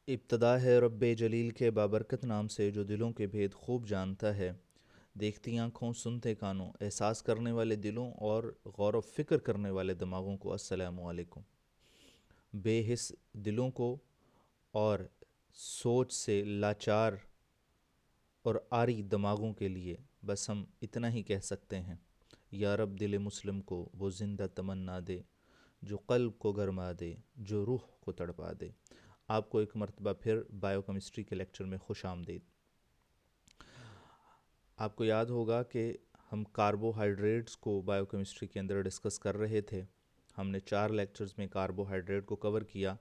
इब्तदा है रब्बे जलील के बाबरकत नाम से जो दिलों के भेद खूब जानता है। देखती आँखों सुनते कानों एहसास करने वाले दिलों और गौर व फिक्र करने वाले दिमागों को अस्सलामु अलैकुम। बेहिस दिलों को और सोच से लाचार और आरी दिमागों के लिए बस हम इतना ही कह सकते हैं, या रब दिल मुस्लिम को वो ज़िंदा तमन्ना दे जो क़ल्ब को गरमा दे, जो रूह को तड़पा दे। आपको एक मरतबा फिर बायोकेमिस्ट्री के लेक्चर में खुश आमदीद। आपको याद होगा कि हम कार्बोहाइड्रेट्स को बायोकेमिस्ट्री के अंदर डिस्कस कर रहे थे। हमने 4 लेक्चर्स में कार्बोहाइड्रेट को कवर किया।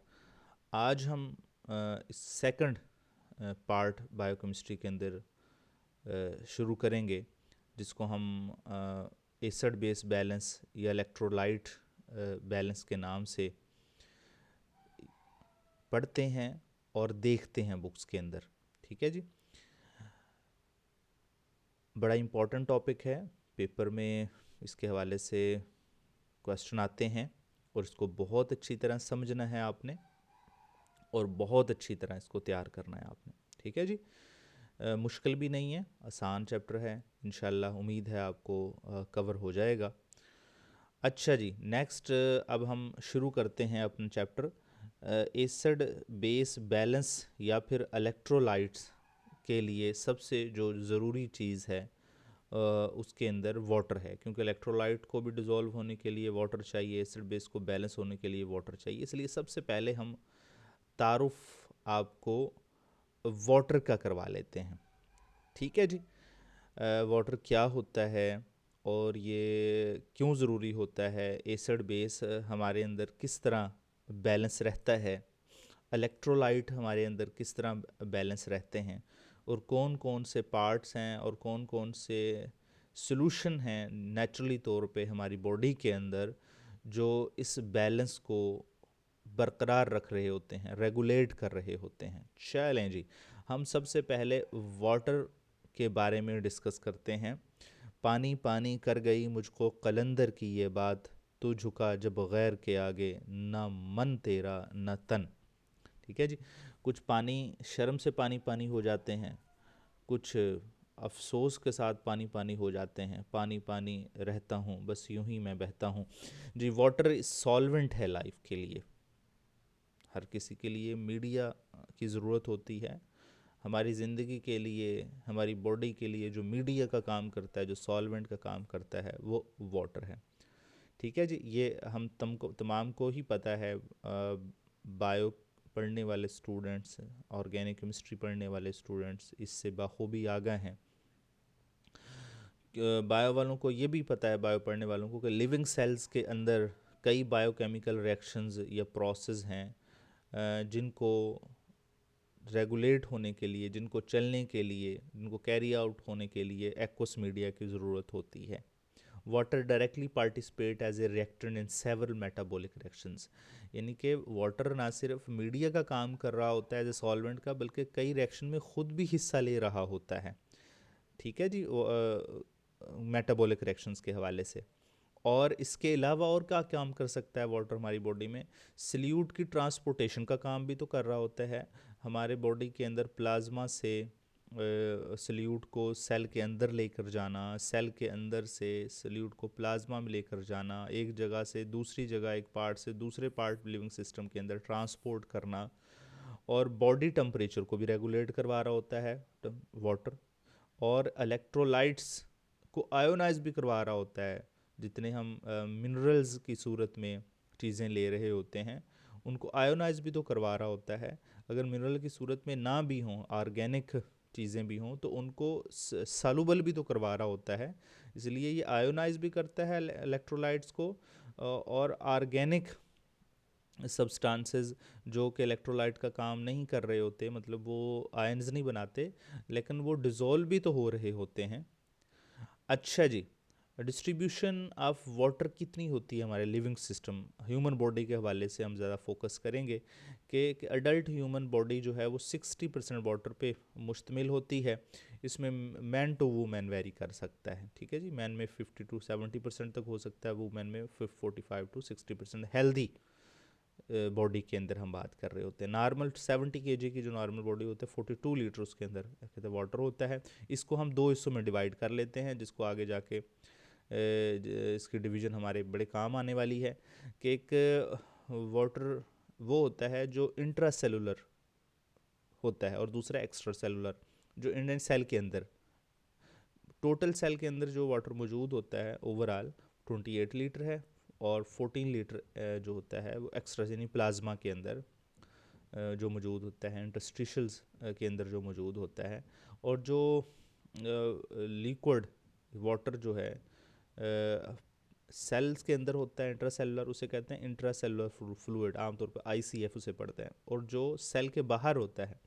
आज हम इस सेकंड पार्ट बायोकेमिस्ट्री के अंदर शुरू करेंगे, जिसको हम एसिड बेस बैलेंस या इलेक्ट्रोलाइट बैलेंस के नाम से पढ़ते हैं और देखते हैं बुक्स के अंदर। ठीक है जी। बड़ा इम्पोर्टेंट टॉपिक है, पेपर में इसके हवाले से क्वेश्चन आते हैं और इसको बहुत अच्छी तरह समझना है आपने और बहुत अच्छी तरह इसको तैयार करना है आपने। ठीक है जी। मुश्किल भी नहीं है, आसान चैप्टर है, इंशाल्लाह उम्मीद है आपको कवर हो जाएगा। अच्छा जी, नेक्स्ट अब हम शुरू करते हैं अपना चैप्टर। एसिड बेस बैलेंस या फिर इलेक्ट्रोलाइट्स के लिए सबसे जो ज़रूरी चीज़ है उसके अंदर वाटर है, क्योंकि इलेक्ट्रोलाइट को भी डिज़ोल्व होने के लिए वाटर चाहिए, एसिड बेस को बैलेंस होने के लिए वाटर चाहिए। इसलिए सबसे पहले हम तारुफ आपको वाटर का करवा लेते हैं। ठीक है जी। वाटर क्या होता है और ये क्यों ज़रूरी होता है, एसिड बेस हमारे अंदर किस तरह बैलेंस रहता है, इलेक्ट्रोलाइट हमारे अंदर किस तरह बैलेंस रहते हैं, और कौन कौन से पार्ट्स हैं और कौन कौन से सॉल्यूशन हैं नेचुरली तौर पे हमारी बॉडी के अंदर जो इस बैलेंस को बरकरार रख रहे होते हैं, रेगुलेट कर रहे होते हैं। चलें जी, हम सबसे पहले वाटर के बारे में डिस्कस करते हैं। पानी पानी कर गई मुझको कलंदर की ये बात, तू झुका जब गैर के आगे, ना मन तेरा न तन। ठीक है जी। कुछ पानी शर्म से पानी पानी हो जाते हैं, कुछ अफसोस के साथ पानी पानी हो जाते हैं। पानी पानी रहता हूँ बस यूं ही मैं बहता हूँ। जी, वाटर सॉल्वेंट है लाइफ के लिए। हर किसी के लिए मीडिया की ज़रूरत होती है। हमारी ज़िंदगी के लिए, हमारी बॉडी के लिए जो मीडिया का काम करता है, जो सॉल्वेंट का काम करता है, वो वाटर है। ठीक है जी। ये हम तुमको तमाम को ही पता है। बायो पढ़ने वाले स्टूडेंट्स, ऑर्गेनिक केमिस्ट्री पढ़ने वाले स्टूडेंट्स इससे बाखूबी आगाह हैं। बायो वालों को ये भी पता है, बायो पढ़ने वालों को, कि लिविंग सेल्स के अंदर कई बायोकेमिकल रिएक्शंस या प्रोसेस हैं जिनको रेगुलेट होने के लिए, जिनको चलने के लिए, जिनको कैरी आउट होने के लिए एक्वस मीडिया की ज़रूरत होती है। Water directly participate as a reactant in several metabolic reactions, यानी कि वाटर ना सिर्फ मीडिया का काम कर रहा होता है एज ए सॉल्वेंट का, बल्कि कई रिएक्शन में ख़ुद भी हिस्सा ले रहा होता है। ठीक है जी। मेटाबॉलिक रिएक्शंस के हवाले से। और इसके अलावा और क्या काम कर सकता है वाटर हमारी बॉडी में? सल्यूट की ट्रांसपोर्टेशन का काम भी तो कर रहा होता है। हमारे बॉडी के अंदर प्लाज्मा से सल्यूट को सेल के अंदर लेकर जाना, सेल के अंदर से सल्यूट को प्लाज्मा में लेकर जाना, एक जगह से दूसरी जगह, एक पार्ट से दूसरे पार्ट लिविंग सिस्टम के अंदर ट्रांसपोर्ट करना, और बॉडी टेम्परेचर को भी रेगुलेट करवा रहा होता है वाटर। और इलेक्ट्रोलाइट्स को आयोनाइज भी करवा रहा होता है। जितने हम मिनरल्स की सूरत में चीज़ें ले रहे होते हैं, उनको आयोनाइज भी तो करवा रहा होता है। अगर मिनरल की सूरत में ना भी हों, ऑर्गेनिक चीज़ें भी हों, तो उनको सालुबल भी तो करवा रहा होता है। इसलिए ये आयोनाइज भी करता है इलेक्ट्रोलाइट्स को। और ऑर्गेनिक सब्सटेंसेस जो कि इलेक्ट्रोलाइट का काम नहीं कर रहे होते, मतलब वो आयन्स नहीं बनाते, लेकिन वो डिज़ोल्व भी तो हो रहे होते हैं। अच्छा जी, डिस्ट्रीब्यूशन ऑफ वाटर कितनी होती है हमारे लिविंग सिस्टम, ह्यूमन बॉडी के हवाले से हम ज़्यादा फोकस करेंगे कि अडल्ट ह्यूमन बॉडी जो है वो 60% वाटर पे मुश्तमिल होती है। इसमें मैन टू वूमेन वेरी कर सकता है। ठीक है जी। मैन में 50 to 70% तक हो सकता है, वूमेन में 45 to 60% हेल्दी बॉडी के अंदर हम बात कर रहे होते हैं। नॉर्मल 70 kg की जो नॉर्मल बॉडी होती है 42 लीटर उसके अंदर कहते हैं वाटर होता है। इसको हम दो हिस्सों में डिवाइड कर लेते हैं, जिसको आगे जाके इसकी डिवीज़न हमारे बड़े काम आने वाली है कि एक वाटर वो होता है जो इंट्रा सेलुलर होता है और दूसरा एक्स्ट्रा सेलुलर जो इंडियन सेल के अंदर, टोटल सेल के अंदर जो वाटर मौजूद होता है ओवरऑल 28 लीटर है और 14 लीटर जो होता है वो एक्स्ट्रा यानी प्लाज्मा के अंदर जो मौजूद होता है, इंटरस्टिशियल्स के अंदर जो मौजूद होता है। और जो लिक्विड वाटर जो है सेल्स के अंदर होता है इंट्रा सेलुलर, उसे कहते हैं इंट्रा सेलुलर फ्लूइड, आमतौर पर ICF उसे पढ़ते हैं। और जो सेल के बाहर होता है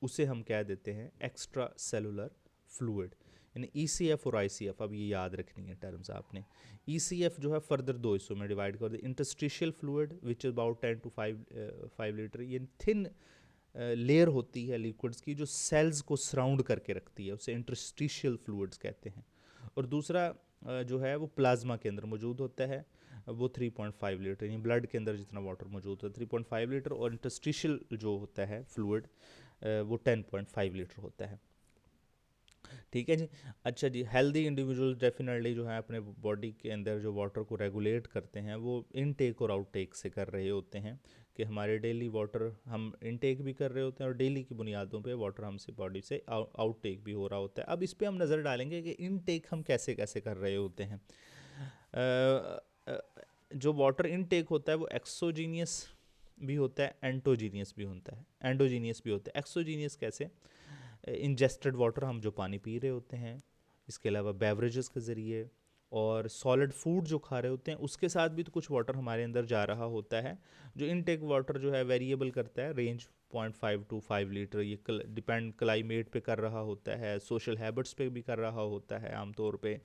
उसे हम कह देते हैं एक्स्ट्रा सेलुलर फ्लूइड, यानी ECF और ICF। अब ये याद रखनी है टर्म्स आपने। ECF जो है फर्दर दो हिस्सों में डिवाइड कर दे, interstitial fluid which is about 10 to 5 litre, ये थिन लेयर होती है लिक्विड्स की जो सेल्स को सराउंड करके रखती है, उसे इंटरस्टिशियल फ्लूइड्स कहते हैं। और दूसरा जो है वो प्लाज्मा के अंदर मौजूद होता है, वो 3.5 लीटर, यानी ब्लड के अंदर जितना वाटर मौजूद होता है 3.5 लीटर, और इंटरस्टिशियल जो होता है फ्लूइड वो 10.5 लीटर होता है। ठीक है जी। अच्छा जी, हेल्दी इंडिविजुअल डेफिनेटली जो है अपने बॉडी के अंदर जो वाटर को रेगुलेट करते हैं वो इनटेक और आउटटेक से कर रहे होते हैं, कि हमारे डेली वाटर हम इनटेक भी कर रहे होते हैं और डेली की बुनियादों पे वाटर हमसे बॉडी से आउटटेक भी हो रहा होता है। अब इस पे हम नज़र डालेंगे कि इनटेक हम कैसे कैसे कर रहे होते हैं। जो वाटर इनटेक होता है वो एक्सोजीनियस भी होता है, एंटोजीनियस भी होता है, एंडोजीनियस भी होता है। एक्सोजीनियस कैसे? इंजेस्टेड वाटर हम जो पानी पी रहे होते हैं, इसके अलावा बेवरेजेस के ज़रिए और सॉलिड फूड जो खा रहे होते हैं उसके साथ भी तो कुछ वाटर हमारे अंदर जा रहा होता है। जो इनटेक वाटर जो है वेरिएबल करता है, रेंज 0.5 to 5 लीटर, ये डिपेंड क्लाइमेट पे कर रहा होता है, सोशल हैबिट्स पे भी कर रहा होता है। आमतौर पे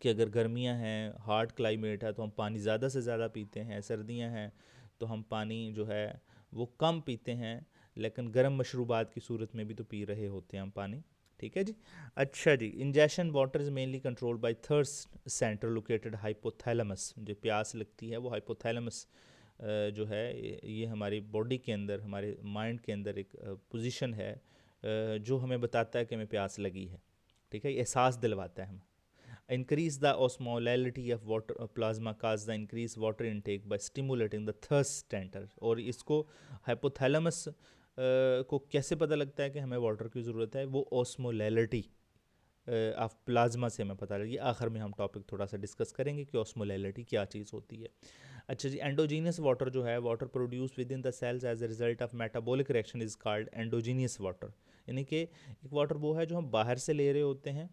कि अगर गर्मियां हैं, हार्ड क्लाइमेट है तो हम पानी ज़्यादा से ज़्यादा पीते हैं, सर्दियां हैं तो हम पानी जो है वो कम पीते हैं, लेकिन गर्म मशरूबात की सूरत में भी तो पी रहे होते हैं हम पानी। ठीक है जी। अच्छा जी, injection water is mainly controlled by thirst centre located hypothalamus. जो प्यास लगती है वो हाइपोथैलेमस जो है ये हमारी बॉडी के अंदर, हमारे माइंड के अंदर एक पोजीशन है जो हमें बताता है कि हमें प्यास लगी है। ठीक है, ये एहसास दिलवाता है हमें। Increase the osmolality of water plasma cause the increased water intake by stimulating the thirst center। और इसको हाइपोथैलेमस को कैसे पता लगता है कि हमें वाटर की ज़रूरत है? वो ऑस्मोलैलिटी ऑफ प्लाज्मा से हमें पता लगी। आखिर में हम टॉपिक थोड़ा सा डिस्कस करेंगे कि ऑस्मोलैलिटी क्या चीज़ होती है। अच्छा जी, एंडोजीनियस वाटर जो है water produce within the cells as a result of metabolic reaction is called endogenous water. यानी कि एक वाटर वो है जो हम बाहर से ले रहे होते हैं,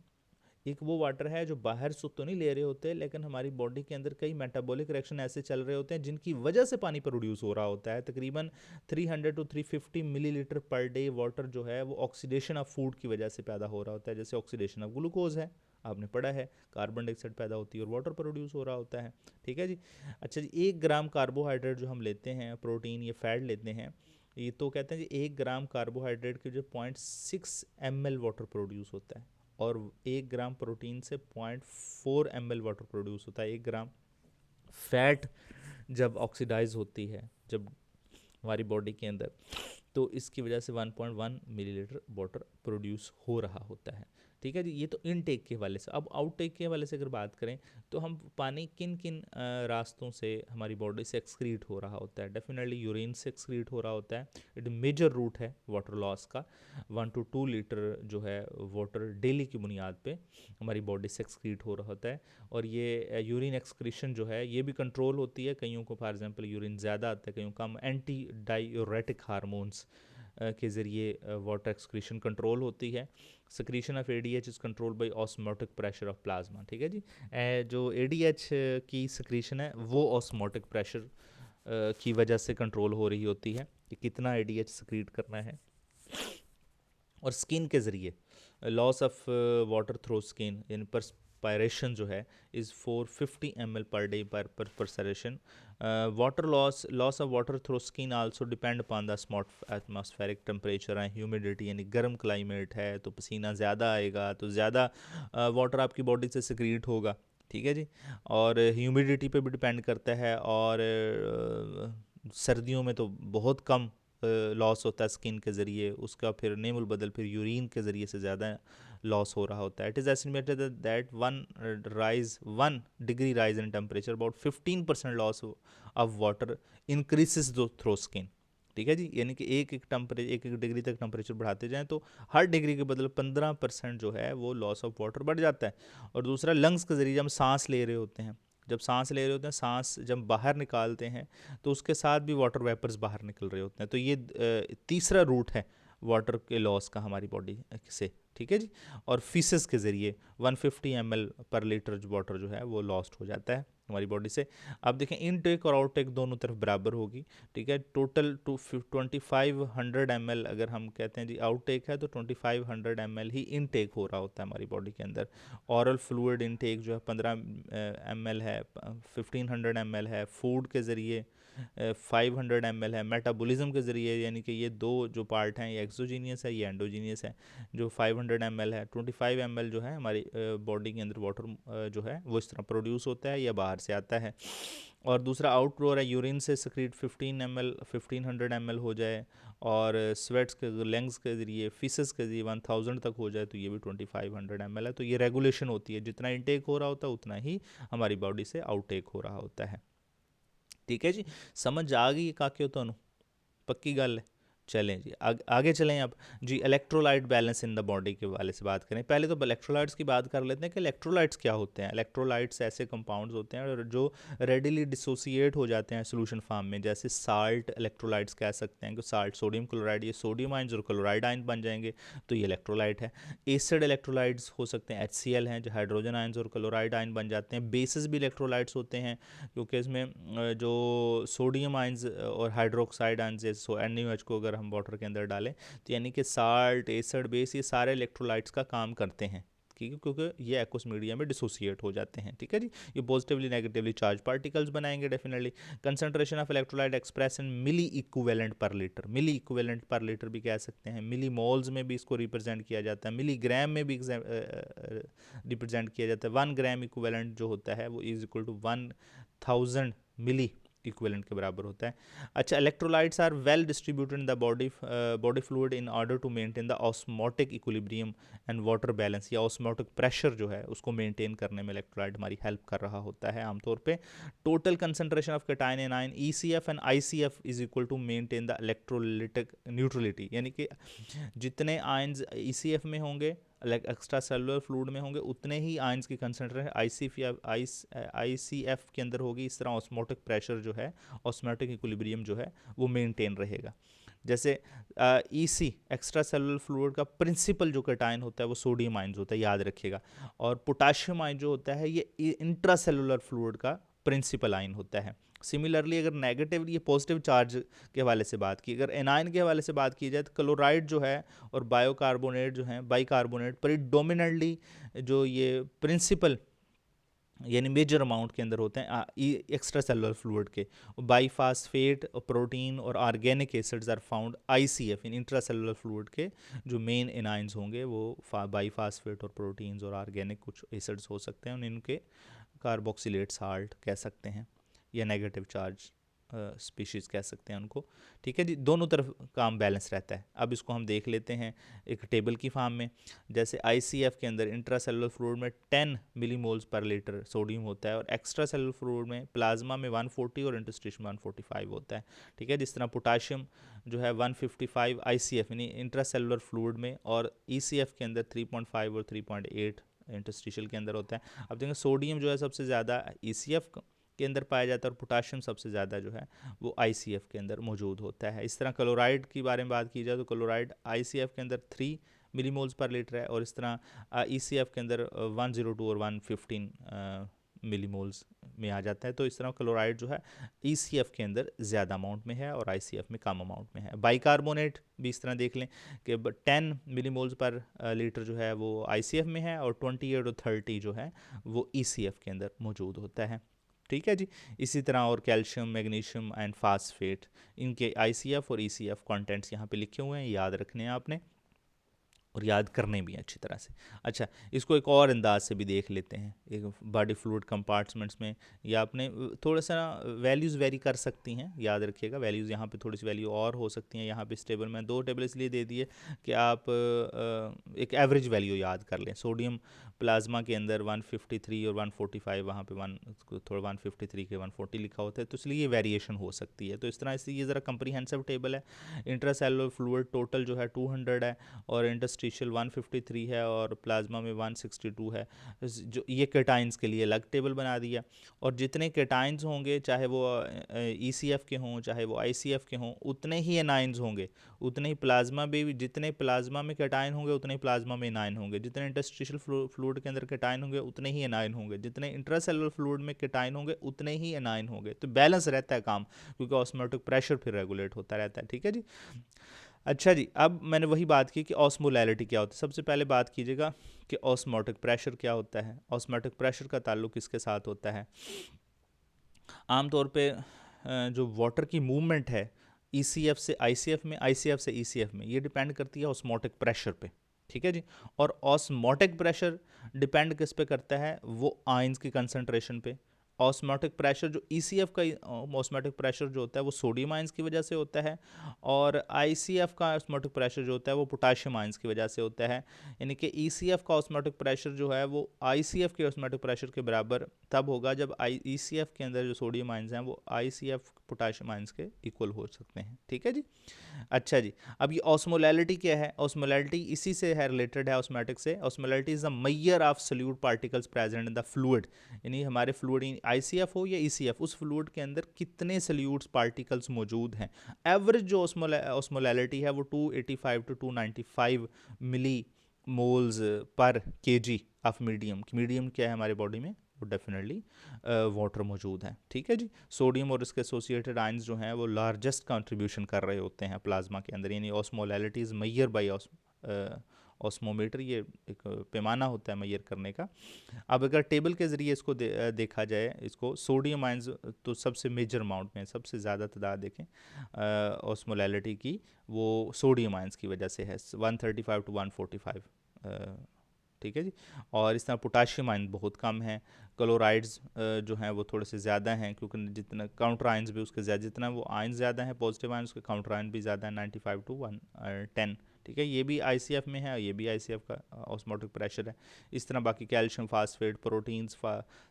एक वो वाटर है जो बाहर से तो नहीं ले रहे होते, लेकिन हमारी बॉडी के अंदर कई मेटाबॉलिक रिएक्शन ऐसे चल रहे होते हैं जिनकी वजह से पानी प्रोड्यूस हो रहा होता है। तकरीबन 300 to 350 millilitre per day water जो है वो ऑक्सीडेशन ऑफ फूड की वजह से पैदा हो रहा होता है। जैसे ऑक्सीडेशन ऑफ ग्लूकोज है, आपने पढ़ा है, कार्बन डाइऑक्साइड पैदा होती है और वाटर प्रोड्यूस हो रहा होता है। ठीक है जी। अच्छा जी, 1 ग्राम कार्बोहाइड्रेट जो हम लेते हैं, प्रोटीन या फैट लेते हैं, ये तो कहते हैं जी 1 ग्राम कार्बोहाइड्रेट के जो 0.6 ml वाटर प्रोड्यूस होता है, और 1 ग्राम प्रोटीन से 0.4 ml वाटर प्रोड्यूस होता है। 1 ग्राम फैट जब ऑक्सीडाइज होती है जब हमारी बॉडी के अंदर, तो इसकी वजह से 1.1 मिलीलीटर वाटर प्रोड्यूस हो रहा होता है। ठीक है जी, ये तो इनटेक के हवाले से। अब आउटटेक के हवाले से अगर बात करें तो हम पानी किन किन रास्तों से हमारी बॉडी से एक्सक्रीट हो रहा होता है? डेफिनेटली यूरिन से एक्सक्रीट हो रहा होता है। इट मेजर रूट है वाटर लॉस का। 1 to 2 लीटर जो है वाटर डेली की बुनियाद पे हमारी बॉडी से एक्सक्रीट हो रहा होता है। और ये यूरिन एक्सक्रीशन जो है ये भी कंट्रोल होती है। कईयों को फॉर एग्जांपल यूरिन ज़्यादा आता है, कईयों कम, एंटी डायूरेटिक हार्मोन्स के ज़रिए वाटर एक्सक्रीशन कंट्रोल होती है। Secretion of ADH is control by osmotic pressure of plasma. ठीक है जी। जो ADH की सक्रीशन है वो ऑस्मोटिक प्रेशर की वजह से कंट्रोल हो रही होती है कि कितना ADH सक्रीट करना है। और स्किन के ज़रिए loss of water through skin, यानी परस्पायरेशन जो है is 450 ml per day perspiration. Water loss of water through skin also depend upon the स्मॉट एटमॉस्फेरिक टेम्परेचर एंड ह्यूमिडिटी। यानी गर्म क्लाइमेट है तो पसीना ज़्यादा आएगा तो ज़्यादा वाटर आपकी बॉडी से सिक्रीट होगा। ठीक है जी। और ह्यूमिडिटी पे भी डिपेंड करता है, और सर्दियों में तो बहुत कम लॉस होता है स्किन के ज़रिए उसका, फिर नेमुल बदल फिर यूरिन के ज़रिए से ज़्यादा लॉस हो रहा होता है। It is estimated that 1 degree rise in temperature about 15% loss of water increases through skin. ठीक है जी, यानी कि एक एक डिग्री तक टेम्परेचर बढ़ाते जाएं तो हर डिग्री के बदले 15% जो है वो लॉस ऑफ वाटर बढ़ जाता है। और दूसरा, लंग्स के ज़रिए जब हम सांस ले रहे होते हैं, सांस जब बाहर निकालते हैं तो उसके साथ भी वाटर वेपर्स बाहर निकल रहे होते हैं। तो ये तीसरा रूट है वाटर के लॉस का हमारी बॉडी से। ठीक है जी। और फीसेस के ज़रिए 150 ml पर लीटर वाटर जो है वो लॉस्ट हो जाता है हमारी बॉडी से। आप देखें, इनटेक और आउटटेक दोनों तरफ बराबर होगी। ठीक है, टोटल 2500 ml अगर हम कहते हैं जी आउटटेक है, तो 2500 ml ही इनटेक हो रहा होता है हमारी बॉडी के अंदर। ऑरल फ्लूइड इनटेक जो है 15 ml है, 1500 ml है। फूड के ज़रिए 500 ml है। मेटाबॉलिज्म के ज़रिए, यानी कि ये दो जो पार्ट हैं, ये एक्सोजीनियस है, ये एंडोजीनियस है, जो 500 ml है। 25 ml जो है हमारी बॉडी के अंदर वाटर जो है वो इस तरह प्रोड्यूस होता है या बाहर से आता है। और दूसरा आउटफ्लो है, यूरिन से सक्रीट 1500 ml हो जाए, और स्वेट्स के लंग्स के ज़रिए, फीसेस के ज़रिए 1000 तक हो जाए, तो ये भी 2500 ml है। तो ये रेगुलेशन होती है, जितना इनटेक हो रहा होता है उतना ही हमारी बॉडी से आउटटेक हो रहा होता है। ठीक है जी, समझ आ गई काके तो पक्की गल है। चलें जी, आगे चलें अब जी। Electrolyte balance in the body के वाले से बात करें। पहले तो इलेक्ट्रोलाइट्स की बात कर लेते हैं कि इलेक्ट्रोलाइट्स क्या होते हैं। इलेक्ट्रोलाइट्स ऐसे कंपाउंड्स होते हैं और जो रेडिली डिसोसिएट हो जाते हैं सोल्यूशन फॉर्म में, जैसे साल्ट इलेक्ट्रोलाइट्स कह सकते हैं कि साल्ट, सोडियम क्लोराइड, ये सोडियम आयंस और क्लोराइड आयन बन जाएंगे, तो ये इलेक्ट्रोलाइट है। एसिड इलेक्ट्रोलाइट्स हो सकते हैं, HCl हैं, जो हाइड्रोजन आयंस और क्लोराइड आयन बन जाते हैं। बेसिस भी इलेक्ट्रोलाइट्स होते हैं, क्योंकि इसमें जो सोडियम आयंस और हाइड्रोक्साइड आयंस, जैसे NaOH को अगर हम वाटर के अंदर डालें, तो यानी कि साल्ट, एसिड, बेस, ये सारे इलेक्ट्रोलाइट्स का काम करते हैं। ठीक है, क्योंकि ये एक्वस मीडिया में डिसोसिएट हो जाते हैं। ठीक है जी, ये पॉजिटिवली नेगेटिवली चार्ज पार्टिकल्स बनाएंगे definitely. Concentration of electrolyte express in milliequivalent per litre, milliequivalent per litre भी कह सकते हैं। मिली मोल्स में भी इसको रिप्रेजेंट किया जाता है, मिलीग्राम में भी रिप्रेजेंट किया जाता है। 1 ग्राम इक्विवेलेंट जो होता है वो is equal to 1000 milliequivalent के बराबर होता है। अच्छा, electrolytes are well distributed in the body fluid in order to maintain the osmotic equilibrium and water balance, या ऑस्मोटिक प्रेशर जो है उसको मेंटेन करने में इलेक्ट्रोलाइट हमारी हेल्प कर रहा होता है आमतौर पे। Total concentration of cation and ion ECF and ICF is equal to maintain the electrolytic neutrality, यानी कि जितने आयंस ECF में होंगे, एक्स्ट्रा सेलुलर फ्लूइड में होंगे, उतने ही आयंस की कंसंट्रेशन ICF के अंदर होगी। इस तरह ऑस्मोटिक प्रेशर जो है, ऑस्मोटिक इक्विलिब्रियम जो है वो मेंटेन रहेगा। जैसे EC एक्स्ट्रा सेलुलर फ्लूइड का प्रिंसिपल जो कैटायन होता है वो सोडियम आयंस होता है, याद रखिएगा। और पोटाशियम आयन जो होता है ये इंट्रा सेलुलर फ्लूइड का प्रिंसिपल आयन होता है। सिमिलरली अगर नेगेटिव, ये पॉजिटिव चार्ज के हवाले से बात की, अगर एनायन के हवाले से बात की जाए तो क्लोराइड जो है और बायोकार्बोनेट जो है, बाइकार्बोनेट प्रीडोमिनेंटली जो ये प्रिंसिपल यानी मेजर अमाउंट के अंदर होते हैं एक्स्ट्रा सेलुलर फ्लूइड के। बाईफास्फेट, प्रोटीन और organic acids are found ICF in intra cellular fluid के जो मेन एनाइंस होंगे वो बाईफास्फेट और प्रोटीन्स और ऑर्गेनिक कुछ एसिड्स हो सकते हैं, इनके कार्बोक्सिलेट साल्ट कह सकते हैं, या नेगेटिव चार्ज स्पीशीज़ कह सकते हैं उनको। ठीक है जी, दोनों तरफ काम बैलेंस रहता है। अब इसको हम देख लेते हैं एक टेबल की फॉर्म में। जैसे ICF के अंदर इंट्रा सेलुलर फ्लूइड में 10 मिलीमोल्स पर लीटर सोडियम होता है, और एक्स्ट्रा सेलुलर फ्लूइड में प्लाज्मा में 140 और इंटरस्टिशियल में 145 होता है। ठीक है, जिस तरह पोटाशियम जो है 155 ICF यानी इंट्रा सेलुलर फ्लूइड में, और ECF के अंदर 3.5 और 3.8 इंटरस्टिशियल के अंदर होता है। अब देखें, सोडियम जो है सबसे ज़्यादा ECF के अंदर पाया जाता है, और पोटाशियम सबसे ज़्यादा जो है वो ICF के अंदर मौजूद होता है। इस तरह क्लोराइड की बारे में बात की जाए तो क्लोराइड ICF के अंदर 3 मिलीमोल्स पर लीटर है, और इस तरह ECF के अंदर 102 और 115 मिलीमोल्स में आ जाता है। तो इस तरह क्लोराइड जो है ECF के अंदर ज़्यादा अमाउंट में है और ICF में कम अमाउंट में है। बाइकार्बोनेट भी इस तरह देख लें कि 10 मिलीमोल्स पर लीटर जो है वो ICF में है, और 28 और 30 जो है वो ECF के अंदर मौजूद होता है। ठीक है जी, इसी तरह और कैल्शियम, मैग्नीशियम एंड फास्फेट, इनके ICF और ECF कंटेंट्स यहाँ पे लिखे हुए हैं, याद रखने हैं आपने। और याद करने भी अच्छी तरह से। अच्छा, इसको एक और अंदाज से भी देख लेते हैं, एक बॉडी फ्लूइड कंपार्टमेंट्स में, या आपने थोड़ा सा वैल्यूज़ वेरी कर सकती हैं, याद रखिएगा वैल्यूज़ यहाँ पे थोड़ी सी वैल्यू और हो सकती हैं। यहाँ पे इस टेबल में 2 टेबल इसलिए दे दिए कि आप एक एवरेज वैल्यू याद कर लें। सोडियम प्लाज्मा के अंदर 153 और 145, वहाँ पे थोड़ा 153 के 140 लिखा होता है, तो इसलिए ये वेरिएशन हो सकती है। तो इस तरह से ये ज़रा कंप्रीहेंसिव टेबल है। इंट्रासेलुलर फ्लूइड टोटल जो है 200 है, और इंटरस्टिशियल 153 है, और प्लाज्मा में 162 है। जो ये केटाइंस के लिए अलग टेबल बना दिया, और जितने केटाइंस होंगे, चाहे वो ECF के हों चाहे वो ICF के हों, उतने ही एनाइंस होंगे, उतने ही प्लाज्मा भी, जितने प्लाज्मा में केटाइन होंगे उतने ही प्लाज्मा में एनाइन होंगे, जितने इंटरस्टिशियल फ्लूइड के अंदर केटाइन होंगे उतने ही एनाइन होंगे, जितने इंट्रासेलुलर फ्लूइड में केटाइन होंगे उतने ही एनाइन होंगे। तो बैलेंस रहता है काम, क्योंकि ऑस्मोटिक प्रेशर फिर रेगुलेट होता रहता है। ठीक है जी। अच्छा जी, अब मैंने वही बात की कि ऑस्मोलैरिटी क्या होता है। सबसे पहले बात कीजिएगा कि ऑस्मोटिक प्रेशर क्या होता है। ऑस्मोटिक प्रेशर का ताल्लुक किसके साथ होता है? आमतौर पे जो वाटर की मूवमेंट है ECF से ICF में, ICF से ECF में, ये डिपेंड करती है ऑस्मोटिक प्रेशर पे। ठीक है जी। और ऑस्मोटिक प्रेशर डिपेंड किस पे करता है? वो आयंस की कंसंट्रेशन पे। ऑस्मोटिक प्रेशर जो ECF का ऑस्मोटिक प्रेशर जो होता है वो सोडियम आयंस की वजह से होता है, और ICF का ऑस्मोटिक प्रेशर जो होता है वो पोटाशियम आयंस की वजह से होता है। यानी कि ECF का ऑस्मोटिक प्रेशर जो है वो ICF के ऑस्मोटिक प्रेशर के बराबर तब होगा जब ECF के अंदर जो सोडियम आयंस हैं वो ICF पोटाशियम आयंस के इक्वल हो सकते हैं। ठीक है जी। अच्छा जी, अब ये ऑस्मोलैरिटी क्या है? ऑस्मोलैरिटी इसी से है, रिलेटेड है ऑस्मोटिक से। Osmolarity is the measure of solute particles present in the fluid, यानी हमारे फ्लूइड ICF हो या ECF, उस फ्लूइड के अंदर कितने सॉल्यूट्स पार्टिकल्स मौजूद हैं। एवरेज जो ऑस्मोलैरिटी है वो 285 to 295 millimoles per kg of medium. Medium क्या है हमारे बॉडी में? वो डेफिनेटली वाटर मौजूद है। ठीक है जी। सोडियम और इसके एसोसिएटेड आयंस जो हैं वो लार्जेस्ट कंट्रीब्यूशन कर रहे होते हैं प्लाज्मा के अंदर, यानी osmolarity is measure by osmometer, ये एक पैमाना होता है मेजर करने का। अब अगर टेबल के ज़रिए इसको देखा जाए, इसको सोडियम आयंस तो सबसे मेजर अमाउंट में, सबसे ज़्यादा तादाद देखें ऑस्मोलैरिटी की, वो सोडियम आयंस की वजह से है, 135 to 145। ठीक है जी। और इस तरह पोटाशियम आयन बहुत कम है। क्लोराइड्स जो हैं वो थोड़े से ज़्यादा हैं, क्योंकि जितना काउंटर आयंस भी उसके ज़्यादा, जितना वो आयन ज़्यादा है पॉजिटिव आयन, उसके काउंटर आयन भी ज़्यादा है, 95 to 110। ठीक है, ये भी ICF में है, ये भी ICF का ऑस्मोटिक प्रेशर है। इस तरह बाकी कैल्शियम फास्फेट, प्रोटीन्स,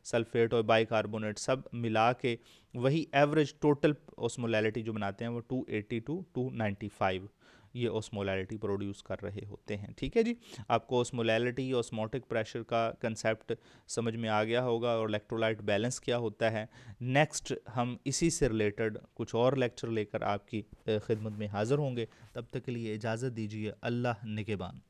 सल्फेट और बाइकार्बोनेट सब मिला के वही एवरेज टोटल ऑस्मोलैरिटी जो बनाते हैं वो 280 to 295 ये ऑस्मोलैरिटी प्रोड्यूस कर रहे होते हैं। ठीक है जी। आपको ऑस्मोलैरिटी, ऑस्मोटिक प्रेशर का कंसेप्ट समझ में आ गया होगा, और इलेक्ट्रोलाइट बैलेंस क्या होता है। नेक्स्ट हम इसी से रिलेटेड कुछ और लेक्चर लेकर आपकी खिदमत में हाज़िर होंगे। तब तक के लिए इजाज़त दीजिए। अल्लाह निगहबान।